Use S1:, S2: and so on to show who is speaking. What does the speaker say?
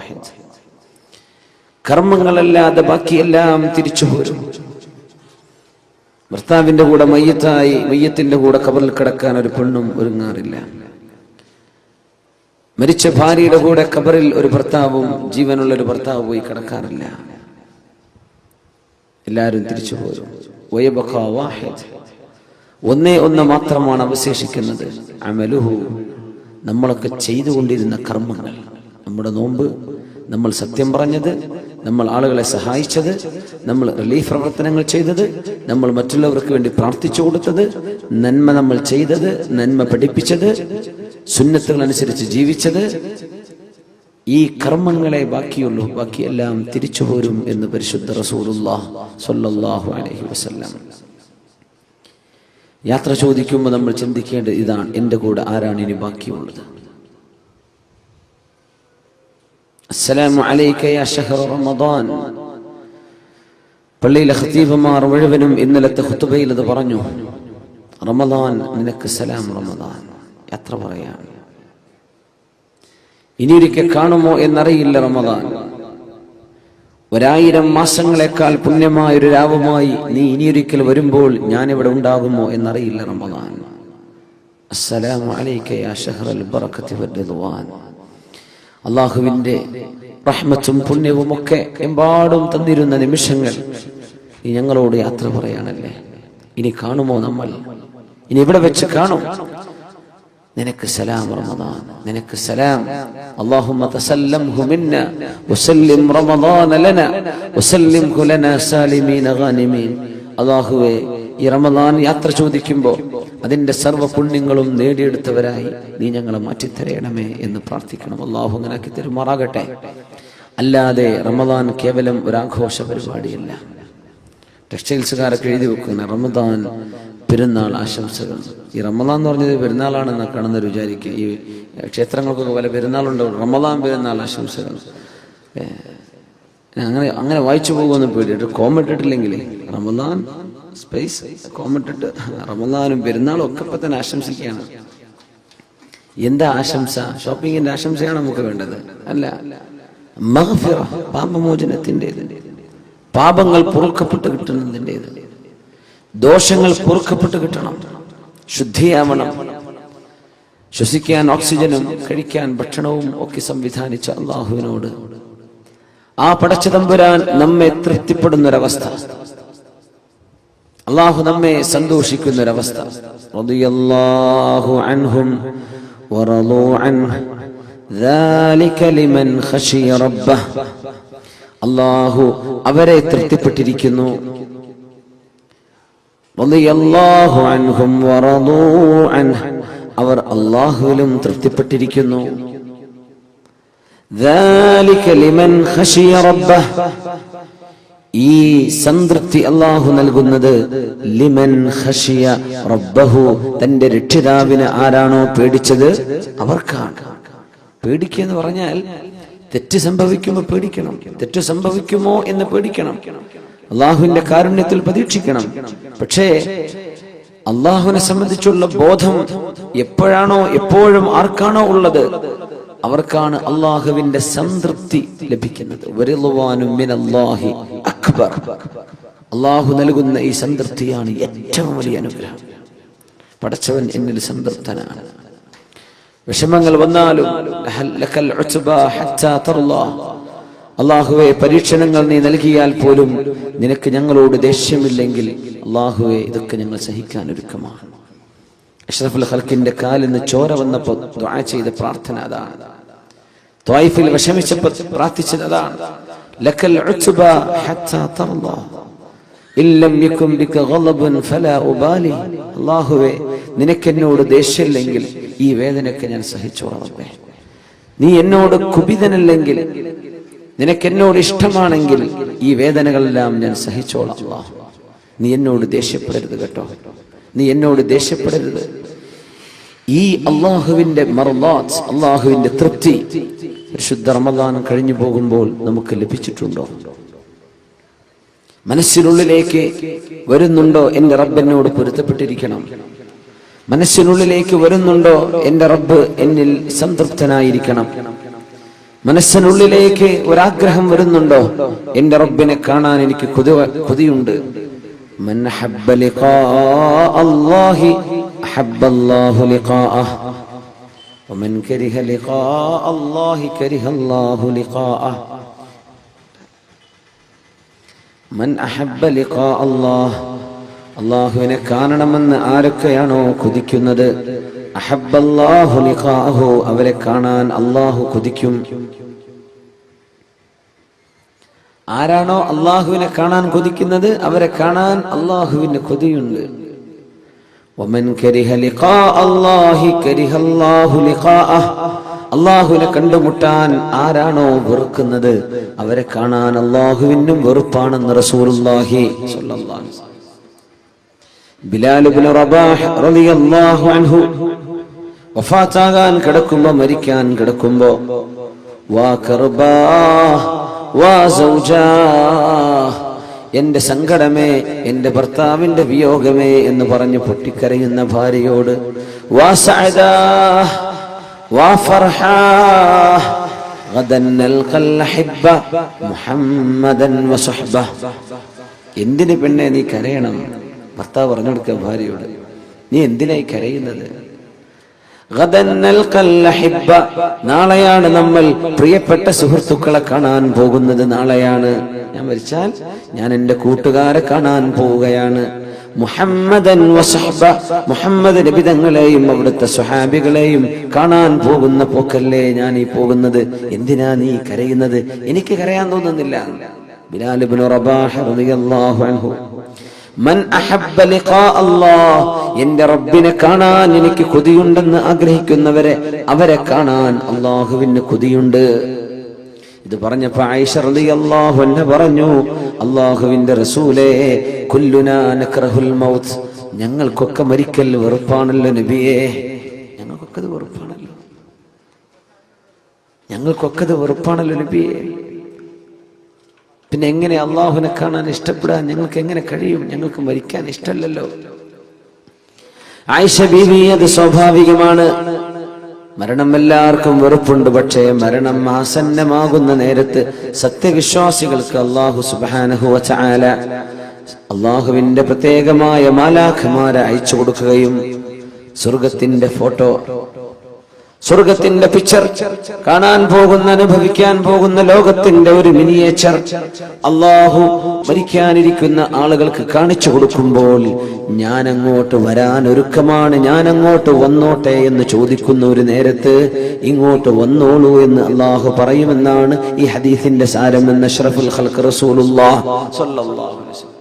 S1: വാഹിദ്. കർമ്മങ്ങളല്ലാതെ ബാക്കിയെല്ലാം തിരിച്ചുപോരും. ഭർത്താവിന്റെ കൂടെ മയ്യത്തിന്റെ കൂടെ ഖബറിൽ കിടക്കാൻ ഒരു പെണ്ണും ഒരുങ്ങാറില്ല. മരിച്ച ഭാര്യയുടെ കൂടെ ഖബറിൽ ഒരു ഭർത്താവും ജീവനുള്ള ഒരു ഭർത്താവ് പോയി കിടക്കാറില്ല. എല്ലാവരും തിരിച്ചു പോരും. വയബഖാ വാഹിദ്, ഒന്നേ ഒന്ന് മാത്രമാണ് അവശേഷിക്കുന്നത്. അമലുഹു, നമ്മളൊക്കെ ചെയ്തുകൊണ്ടിരുന്ന കർമ്മങ്ങൾ. നമ്മുടെ നോമ്പ്, നമ്മൾ സത്യം പറഞ്ഞത്, നമ്മൾ ആളുകളെ സഹായിച്ചത്, നമ്മൾ റിലീഫ് പ്രവർത്തനങ്ങൾ ചെയ്തത്, നമ്മൾ മറ്റുള്ളവർക്ക് വേണ്ടി പ്രാർത്ഥിച്ചു കൊടുത്തത്, നന്മ നമ്മൾ ചെയ്തത്, നന്മ പഠിപ്പിച്ചത്, സുന്നത്തുകൾ അനുസരിച്ച് ജീവിച്ചത്, ഈ കർമ്മങ്ങളെ ബാക്കിയുള്ളൂ. ബാക്കിയെല്ലാം തിരിച്ചു പോരും എന്ന് പരിശുദ്ധ റസൂലുള്ളാഹി സ്വല്ലല്ലാഹു അലൈഹി വസല്ലം. യാത്ര ചോദിക്കുമ്പോൾ നമ്മൾ ചിന്തിക്കേണ്ടത് ഇതാണ്: എൻ്റെ കൂടെ ആരാണ് ഇനി ബാക്കിയുള്ളത്? അസ്സലാമു അലൈക യാ ശഹ്റ റമദാൻ. പള്ളിയിലെ ഖതീബുമാർ മുഴുവനും ഇന്നലത്തെ ഖുതുബയിൽ അത് പറഞ്ഞു. റമദാൻ നിനക്ക് സലാം റമദാൻ. യാത്ര പറയാൻ ഇനിയൊരിക്കൽ കാണുമോ എന്നറിയില്ല. റമദാൻ 1000 മാസങ്ങളെക്കാൾ പുണ്യമായൊരു രാവുമായി നീ ഇനിയൊരിക്കൽ വരുമ്പോൾ ഞാനിവിടെ ഉണ്ടാകുമോ എന്നറിയില്ല. റമദാൻ. അസ്സലാമു അലൈക യാ ശഹ്റൽ ബറകതി വർ-റിദ്വാൻ. അല്ലാഹുവിന്റെ റഹ്മത്തും പുണ്യവും ഒക്കെ എമ്പാടും തന്നിരുന്ന നിമിഷങ്ങൾ നീ ഞങ്ങളോട് യാത്ര പറയാനല്ലേ. ഇനി കാണുമോ നമ്മൾ? ഇനി ഇവിടെ വെച്ച് കാണും. നിനക്ക് സലാം റമദാൻ, നിനക്ക് സലാം. അല്ലാഹുമ്മ തസല്ലംഹു മിന്നാ വസല്ലിം റമദാന ലനാ വസല്ലിംഹു ലനാ സാലിമീന ഗാനിമീൻ. അല്ലാഹുവേ, ഈ റമദാൻ യാത്ര ചോദിക്കുമ്പോൾ അതിന്റെ സർവ്വ പുണ്യങ്ങളും നേടിയെടുത്തവരായി നീ ഞങ്ങളെ മാറ്റിത്തരയണമേ എന്ന് പ്രാർത്ഥിക്കണം. അല്ലാഹു അങ്ങനെ ആക്കി തരുമാറാകട്ടെ. അല്ലാതെ റമദാൻ കേവലം ഒരു ആഘോഷ പരിപാടിയല്ല. ടെക്സ്റ്റൈൽസുകാരൊക്കെ എഴുതി വെക്കുന്ന റമദാൻ പെരുന്നാൾ ആശംസകൾ. ഈ റമദാൻ എന്ന് പറഞ്ഞത് പെരുന്നാളാണെന്ന് കാണുന്നവർ വിചാരിക്കുക. ഈ ക്ഷേത്രങ്ങൾക്കൊക്കെ പല പെരുന്നാളുണ്ടാവും. റമദാൻ പെരുന്നാൾ ആശംസകൾ അങ്ങനെ വായിച്ചു പോകുമെന്ന് പേടിയിട്ട് കോമിട്ടിട്ടില്ലെങ്കിൽ റമദാൻ സ്പേസ് കോമിട്ടിട്ട് റമദാനും പെരുന്നാളും ഒക്കെ ഇപ്പൊ തന്നെ ആശംസിക്കുകയാണ്. എന്താ ആശംസ? ഷോപ്പിങ്ങിന്റെ ആശംസയാണ് നമുക്ക് വേണ്ടത്. അല്ല, മഗ്ഫിറ, പാപമോചനത്തിൻ്റെത്, പാപങ്ങൾ പൊറുക്കപ്പെട്ട് കിട്ടുന്നതിൻ്റെത്, ദോഷങ്ങൾ പൊറുക്കപ്പെട്ട് കിട്ടണം, ശുദ്ധിയാവണം. ശ്വസിക്കാൻ ഓക്സിജനും കഴിക്കാൻ ഭക്ഷണവും ഒക്കെ സംവിധാനിച്ച അള്ളാഹുവിനോട്, ആ പടച്ച തമ്പുരാൻ നമ്മെ തൃപ്തിപ്പെടുന്നൊരവസ്ഥ, അള്ളാഹു നമ്മെ സന്തോഷിക്കുന്നൊരവസ്ഥ. റളിയല്ലാഹു അൻഹും വറളൂ അൻഹു ദാലിക ലിമൻ ഖശിയ റബ്ബഹ്. അള്ളാഹു അവരെ തൃപ്തിപ്പെട്ടിരിക്കുന്നു. റളിയല്ലാഹു അൻഹും വറളൂ അൻഹു, അവർ അള്ളാഹുവിലും തൃപ്തിപ്പെട്ടിരിക്കുന്നു. ദാലിക ലിമൻ ഖശിയ റബ്ബഹ്, ഈ സംതൃപ്തി അള്ളാഹു നൽകുന്നത് ലിമൻ ഖശിയ റബ്ബഹു, തന്റെ രക്ഷിതാവിനെ ആരാണോ പേടിച്ചത് അവർക്കാണ്. പേടിക്കുക എന്ന് പറഞ്ഞാൽ തെറ്റ് സംഭവിക്കുമ്പോൾ പേടിക്കണം, തെറ്റ് സംഭവിക്കുമോ എന്ന് പേടിക്കണം, അള്ളാഹുവിന്റെ കാരുണ്യത്തിൽ പ്രതീക്ഷിക്കണം. പക്ഷേ അള്ളാഹുവിനെ സംബന്ധിച്ചുള്ള ബോധം എപ്പോഴാണോ എപ്പോഴും ആർക്കാണോ ഉള്ളത് അവർക്കാണ് അള്ളാഹുവിന്റെ സംതൃപ്തി ലഭിക്കുന്നത്. വറിദ്വാനും മിനല്ലാഹി അക്ബർ. അള്ളാഹു നൽകുന്ന ഈ സംതൃപ്തിയാണ് ഏറ്റവും വലിയ അനുഗ്രഹം. പടച്ചവൻ എന്നിൽ സംതൃപ്തനാണ്. വിഷമങ്ങൾ വന്നാലും ലക്കൽ ഉത്ബാ ഹത്താ തർളാ, അള്ളാഹുവെ പരീക്ഷണങ്ങൾ നീ നൽകിയാൽ പോലും നിനക്ക് ഞങ്ങളോട് ദേഷ്യമില്ലെങ്കിൽ അള്ളാഹുവെ ഇതൊക്കെ ഞങ്ങൾ സഹിക്കാൻ ഒരുക്കമാണ്. അഷ്റഫുൽ ഖൽഖിന്റെ കാലിന് ചോര വന്നപ്പോൾ ദുആ ചെയ്ത പ്രാർത്ഥന അതാണ്. ത്വായിഫിൽ വിഷമിച്ചപ്പോൾ പ്രാർത്ഥിച്ചത് അതാണ്. ലക്കൽ ഉത്ബാ ഹത്താ തർളാ ഇല്ലം യകും ബിക ഗളബൻ ഫലാ ഉബാലി. അല്ലാഹുവേ, നിനക്കെന്നോട് ദേഷ്യമില്ലെങ്കിൽ ഈ വേദനയൊക്കെ ഞാൻ സഹിച്ചോളാം റബ്ബേ. നീ എന്നോട് കുപിതനല്ലെങ്കിൽ, നിനക്കെന്നോട് ഇഷ്ടമാണെങ്കിൽ ഈ വേദനകളെല്ലാം ഞാൻ സഹിച്ചോളാം. അല്ലാഹു, നീ എന്നോട് ദേഷ്യപ്പെടരുത് കേട്ടോ, നീ എന്നോട് ദേഷ്യപ്പെടരുത്. ഈ അള്ളാഹുവിന്റെ മർളാത്ത്, അള്ളാഹുവിന്റെ തൃപ്തി പരിശുദ്ധ റമദാൻ കഴിഞ്ഞു പോകുമ്പോൾ നമുക്ക് ലഭിച്ചിട്ടുണ്ടോ? മനസ്സിനുള്ളിലേക്ക് വരുന്നുണ്ടോ എന്റെ റബ്ബ് എന്നോട് പൊരുത്തപ്പെട്ടിരിക്കണം? മനസ്സിനുള്ളിലേക്ക് വരുന്നുണ്ടോ എന്റെ റബ്ബ് എന്നിൽ സംതൃപ്തനായിരിക്കണം? മനസ്സിനുള്ളിലേക്ക് ഒരാഗ്രഹം വരുന്നുണ്ടോ? എന്റെ റബ്ബിനെ കാണാൻ എനിക്ക് കൊതിയുണ്ട്. മൻ അഹബ്ബ ലിഖാ അല്ലാഹി അഹബ്ബ അല്ലാഹു ലിഖാഅഹ് വമൻ കരിഹ ലിഖാ അല്ലാഹി കരിഹ അല്ലാഹു ലിഖാഅഹ്. മൻ അഹബ്ബ ലിഖാ അല്ലാഹ്, അല്ലാഹുവിനെ കാണണമെന്ന് ആരൊക്കെയാണോ കൊതിക്കുന്നത്, അഹബ്ബല്ലാഹു ലിഖാഅഹു, അവരെ കാണാൻ അല്ലാഹു കൊതിക്കും. ആരാണോ അല്ലാഹുവിനെ കാണാൻ കൊതിക്കുന്നത് അവരെ കാണാൻ അല്ലാഹുവിന് കൊതിയുണ്ട്. വമൻ കരിഹ ലിഖാ അല്ലാഹി കരിഹല്ലാഹു ലിഖാഅഹ്, അല്ലാഹുവിനെ കണ്ടുമുട്ടാൻ ആരാണോ വെറുക്കുന്നത് അവരെ കാണാൻ അല്ലാഹുവിനും വെറുപ്പാണെന്ന് റസൂലുള്ളാഹി സ്വല്ലല്ലാഹു അലൈഹി വസല്ലം. ബിലാൽ ഇബ്നു റബാഹ് റളിയല്ലാഹു അൻഹു വഫാത്താകാൻ കിടക്കുമ്പോ, മരിക്കാൻ കിടക്കുമ്പോ, വാ കർബാ വാ സൗജാ, എന്റെ സങ്കടമേ, എന്റെ ഭർത്താവിന്റെ വിയോഗമേ എന്ന് പറഞ്ഞു പൊട്ടിക്കരയുന്ന ഭാര്യയോട്, വാ സഅദാ വാ ഫർഹാ ഗദൻ നൽഖൽ അഹിബ്ബ മുഹമ്മദൻ വസഹ്ബ. എന്തിന് പെണ്ണെ നീ കരയണം? ഭർത്താവ് പറഞ്ഞു കൊടുക്കുക ഭാര്യയോട്, നീ എന്തിനായി കരയുന്നത്? ഗദൻ നൽഖൽ അഹിബ്ബ, നാളെയാണ് നമ്മൾ പ്രിയപ്പെട്ട സുഹൃത്തുക്കളെ കാണാൻ പോകുന്നത്. നാളെയാണ് ഞാൻ മരിച്ചാൽ ഞാൻ എന്റെ കൂട്ടുകാരെ കാണാൻ പോവുകയാണ്. മുഹമ്മദൻ വസഹ്ബ, മുഹമ്മദ് നബി തങ്ങളെയും അവിടുത്തെ സ്വഹാബികളെയും കാണാൻ പോകുന്ന പോക്കല്ലേ ഞാൻ ഈ പോകുന്നത്. എന്തിനാ നീ കരയുന്നത്? എനിക്ക് കരയാൻ തോന്നുന്നില്ല. ബിലാൽ ഇബ്നു റബാഹ് റളിയല്ലാഹു അൻഹു, മൻ അഹബ്ബ ലിഖാ അല്ലാഹ്, എന്റെ റബ്ബിനെ കാണാൻ എനിക്ക് കൊതിയുണ്ടെന്ന് ആഗ്രഹിക്കുന്നവരെ അവരെ കാണാൻ അല്ലാഹുവിന് കൊതിയുണ്ട്. ഇത് പറഞ്ഞപ്പോൾ ആയിഷ റളിയല്ലാഹു അൻഹ പറഞ്ഞു, അല്ലാഹുവിന്റെ റസൂലേ, കുല്ലുനാ നക്റഹുൽ മൗത്ത്, ഞങ്ങൾക്കൊക്കെ മരിക്കൽ വെറുപ്പാണല്ലോ നബിയേ. ഞങ്ങൾക്കൊക്കെ അത് വെറുപ്പാണല്ലോ, ഞങ്ങൾക്കൊക്കെ അത് വെറുപ്പാണല്ലോ നബിയേ. പിന്നെ എങ്ങനെ അള്ളാഹുവിനെ കാണാൻ ഇഷ്ടപ്പെടാൻ ഞങ്ങൾക്ക് എങ്ങനെ കഴിയും? ഞങ്ങൾക്ക് മരിക്കാൻ ഇഷ്ടമല്ലല്ലോ. ആയിഷ ബീവി, അത് സ്വാഭാവികമാണ്. മരണം എല്ലാവർക്കും വെറുപ്പുണ്ട്. പക്ഷേ മരണം ആസന്നമാകുന്ന നേരത്ത് സത്യവിശ്വാസികൾക്ക് അല്ലാഹു സുബ്ഹാനഹു വ തആല അല്ലാഹുവിന്റെ പ്രത്യേകമായ മാലാഖമാരെ അയച്ചു കൊടുക്കുകയും സ്വർഗത്തിന്റെ ഫോട്ടോ, സ്വർഗത്തിന്റെ പിക്ചർ, കാണാൻ പോകുന്ന, അനുഭവിക്കാൻ പോകുന്ന ലോകത്തിന്റെ ഒരു മിനിയേച്ചർ അല്ലാഹു മരിക്കാനിരിക്കുന്ന ആളുകൾക്ക് കാണിച്ചു കൊടുക്കുമ്പോൾ, ഞാൻ അങ്ങോട്ട് വരാൻ ഒരുക്കമാണ്, ഞാൻ അങ്ങോട്ട് വന്നോട്ടെ എന്ന് ചോദിക്കുന്ന ഒരു നേരത്ത് ഇങ്ങോട്ട് വന്നോളൂ എന്ന് അല്ലാഹു പറയുമെന്നാണ് ഈ ഹദീസിന്റെ സാരം എന്ന് അഷ്റഫുൽ ഖൽഖ് റസൂലുള്ളാഹി സ്വല്ലല്ലാഹു അലൈഹി വസല്ലം.